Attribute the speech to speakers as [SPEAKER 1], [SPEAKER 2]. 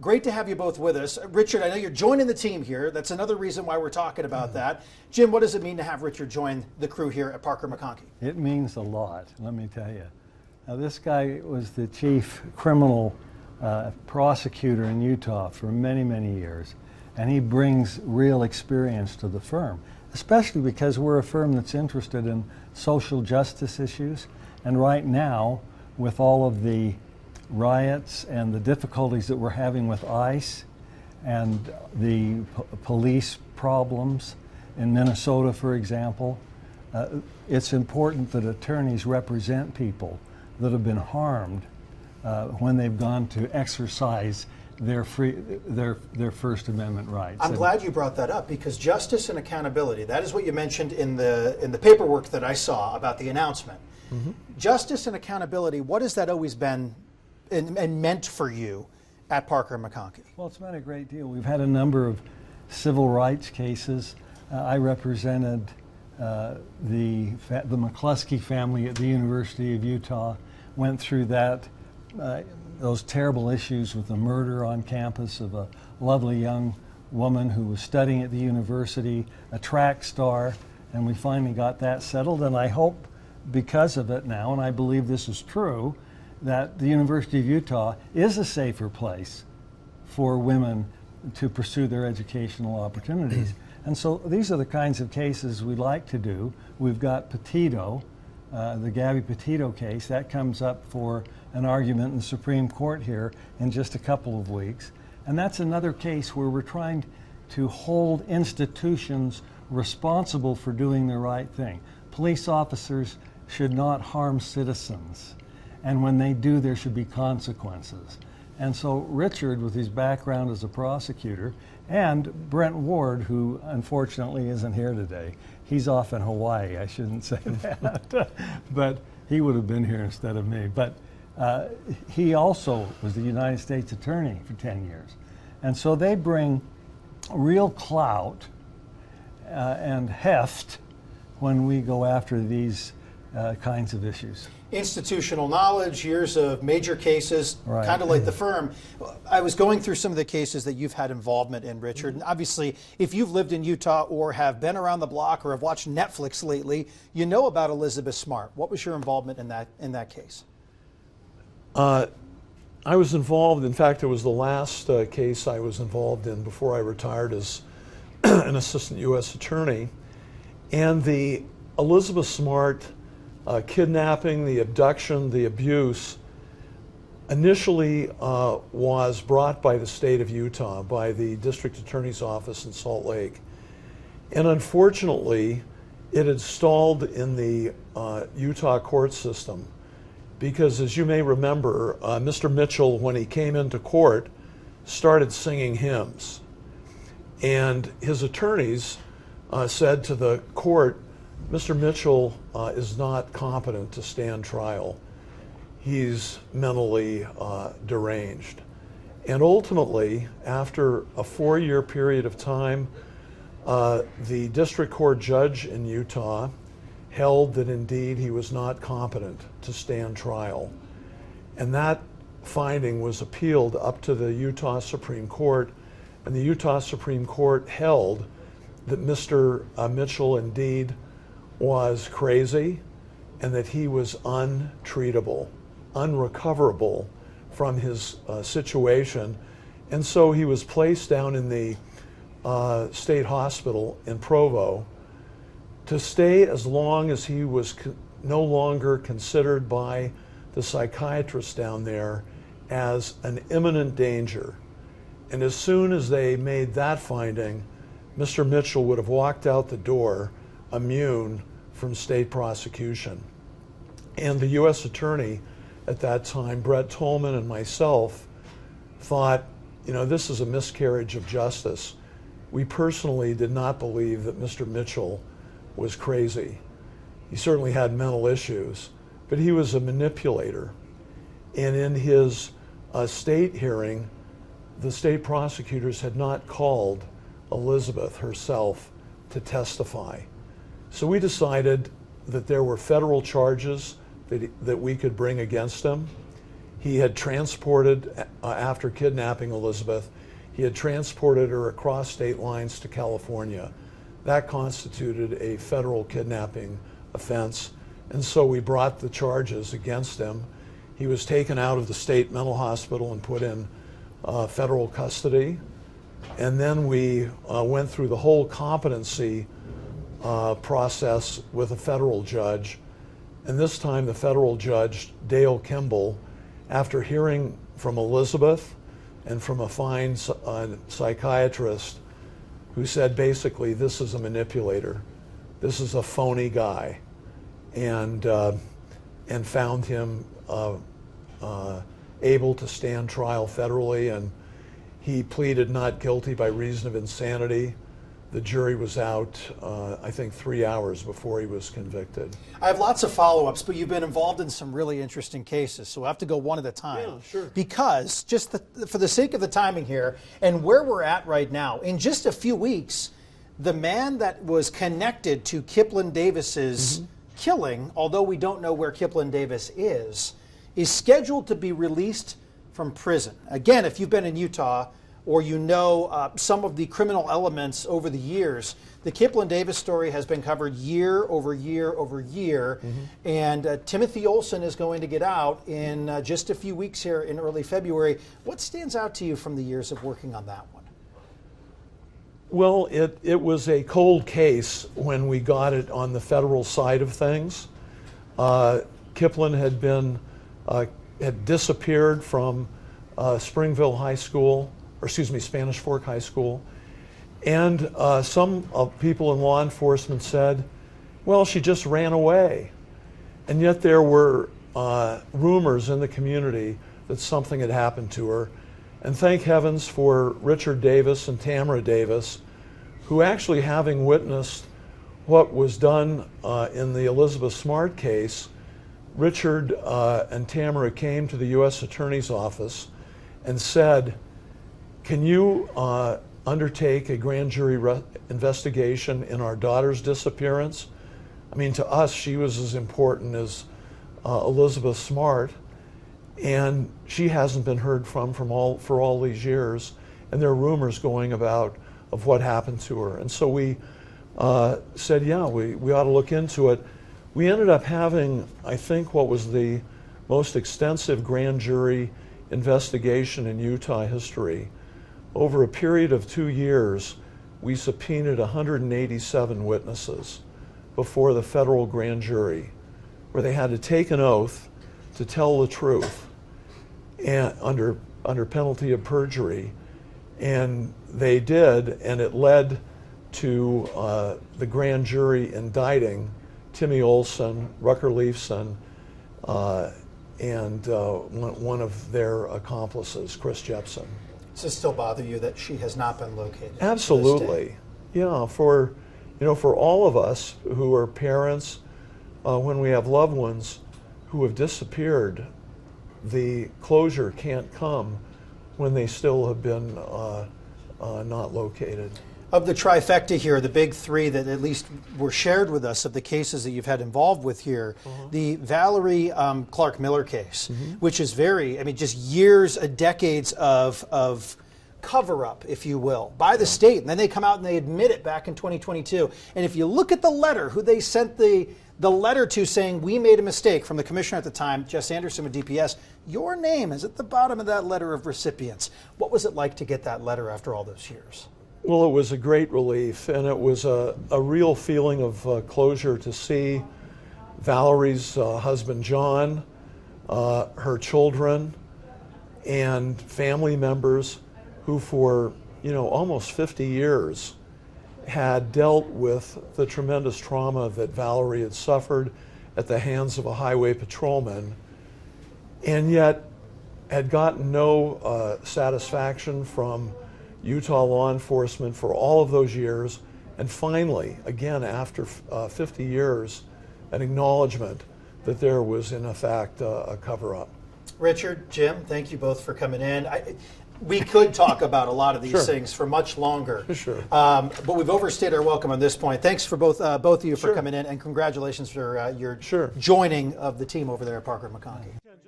[SPEAKER 1] great to have you both with us. Richard, I know you're joining the team here. That's another reason why we're talking about that. Jim, what does it mean to have Richard join the crew here at Parker McConkie?
[SPEAKER 2] It means a lot, let me tell you. Now, this guy was the chief criminal prosecutor in Utah for many, many years, and he brings real experience to the firm, especially because we're a firm that's interested in social justice issues. And right now, with all of the riots and the difficulties that we're having with ICE and the police problems in Minnesota, for example, it's important that attorneys represent people that have been harmed when they've gone to exercise their First Amendment rights.
[SPEAKER 1] I'm glad you brought that up, because justice and accountability, that is what you mentioned in the paperwork that I saw about the announcement. Mm-hmm. Justice and accountability, what has that always been and meant for you at Parker McConkie?
[SPEAKER 2] Well, it's been a great deal. We've had a number of civil rights cases. I represented the McCluskey family at the University of Utah, went through those terrible issues with the murder on campus of a lovely young woman who was studying at the university, a track star, and we finally got that settled. And I hope because of it now, and I believe this is true, that the University of Utah is a safer place for women to pursue their educational opportunities. And so these are the kinds of cases we like to do. We've got Petito, the Gabby Petito case, that comes up for an argument in the Supreme Court here in just a couple of weeks. And that's another case where we're trying to hold institutions responsible for doing the right thing. Police officers should not harm citizens. And when they do, there should be consequences. And so Richard, with his background as a prosecutor, and Brent Ward, who unfortunately isn't here today, he's off in Hawaii, I shouldn't say that, but he would have been here instead of me. But he also was the United States Attorney for 10 years. And so they bring real clout and heft when we go after these kinds of issues.
[SPEAKER 1] Institutional knowledge, years of major cases, right. Kind of like the firm. I was going through some of the cases that you've had involvement in, Richard, and obviously if you've lived in Utah or have been around the block or have watched Netflix lately, you know about Elizabeth Smart. What was your involvement in that case?
[SPEAKER 3] I was involved, in fact, it was the last case I was involved in before I retired as an assistant U.S. attorney. And the Elizabeth Smart kidnapping, the abduction, the abuse, initially was brought by the state of Utah, by the district attorney's office in Salt Lake. And unfortunately, it had stalled in the Utah court system because, as you may remember, Mr. Mitchell, when he came into court, started singing hymns. And his attorneys said to the court, Mr. Mitchell is not competent to stand trial. He's mentally deranged. And ultimately, after a 4-year period of time, the district court judge in Utah held that indeed he was not competent to stand trial. And that finding was appealed up to the Utah Supreme Court, and the Utah Supreme Court held that Mr. Mitchell indeed was crazy and that he was untreatable, unrecoverable from his situation. And so he was placed down in the state hospital in Provo to stay as long as he was no longer considered by the psychiatrist down there as an imminent danger. And as soon as they made that finding, Mr. Mitchell would have walked out the door immune from state prosecution. And the U.S. attorney at that time, Brett Tolman, and myself thought, this is a miscarriage of justice. We personally did not believe that Mr. Mitchell was crazy. He certainly had mental issues, but he was a manipulator. And in his state hearing, the state prosecutors had not called Elizabeth herself to testify. So we decided that there were federal charges that we could bring against him. He had transported, after kidnapping Elizabeth, he had transported her across state lines to California. That constituted a federal kidnapping offense, and so we brought the charges against him. He was taken out of the state mental hospital and put in federal custody, and then we went through the whole competency process with a federal judge, and this time the federal judge, Dale Kimball, after hearing from Elizabeth and from a fine psychiatrist who said basically this is a manipulator, this is a phony guy, and found him able to stand trial federally, and he pleaded not guilty by reason of insanity. The jury was out, I think, 3 hours before he was convicted.
[SPEAKER 1] I have lots of follow-ups, but you've been involved in some really interesting cases, so we'll have to go one at a time.
[SPEAKER 3] Yeah, sure.
[SPEAKER 1] Because, just for the sake of the timing here, and where we're at right now, in just a few weeks, the man that was connected to Kiplyn Davis's killing, although we don't know where Kiplyn Davis is scheduled to be released from prison. Again, if you've been in Utah, or you know some of the criminal elements over the years, the Kiplyn Davis story has been covered year over year over year, and Timothy Olsen is going to get out in just a few weeks here in early February. What stands out to you from the years of working on that one?
[SPEAKER 3] Well, it was a cold case when we got it on the federal side of things. Kiplyn had disappeared from Springville High School, or excuse me, Spanish Fork High School, and some people in law enforcement said, well, she just ran away. And yet there were rumors in the community that something had happened to her. And thank heavens for Richard Davis and Tamara Davis, who, actually having witnessed what was done in the Elizabeth Smart case, Richard and Tamara came to the U.S. Attorney's Office and said, can you undertake a grand jury investigation in our daughter's disappearance? I mean, to us, she was as important as Elizabeth Smart, and she hasn't been heard from for all these years, and there are rumors going about of what happened to her. And so we said, yeah, we ought to look into it. We ended up having, I think, what was the most extensive grand jury investigation in Utah history. Over a period of 2 years, we subpoenaed 187 witnesses before the federal grand jury, where they had to take an oath to tell the truth and under penalty of perjury. And they did, and it led to the grand jury indicting Timmy Olsen, Rucker Leifson, and one of their accomplices, Chris Jepson.
[SPEAKER 1] Does it still bother you that she has not been located?
[SPEAKER 3] Absolutely. Yeah, for all of us who are parents, when we have loved ones who have disappeared, the closure can't come when they still have been not located.
[SPEAKER 1] Of the trifecta here, the big three that at least were shared with us of the cases that you've had involved with here, the Valarie Clark Miller case, which is just years, decades of cover-up, if you will, by the state. And then they come out and they admit it back in 2022. And if you look at the letter, who they sent the letter to saying, we made a mistake, from the commissioner at the time, Jess Anderson with DPS, your name is at the bottom of that letter of recipients. What was it like to get that letter after all those years?
[SPEAKER 3] Well, it was a great relief, and it was a real feeling of closure to see Valerie's husband, John, her children, and family members who for almost 50 years had dealt with the tremendous trauma that Valarie had suffered at the hands of a highway patrolman, and yet had gotten no satisfaction from Utah law enforcement for all of those years, and finally, again after 50 years, an acknowledgement that there was in effect a cover-up.
[SPEAKER 1] Richard, Jim, thank you both for coming in. We could talk about a lot of these things for much longer, but we've overstayed our welcome on this point. Thanks for both of you for coming in, and congratulations for your joining of the team over there at Parker McConkie.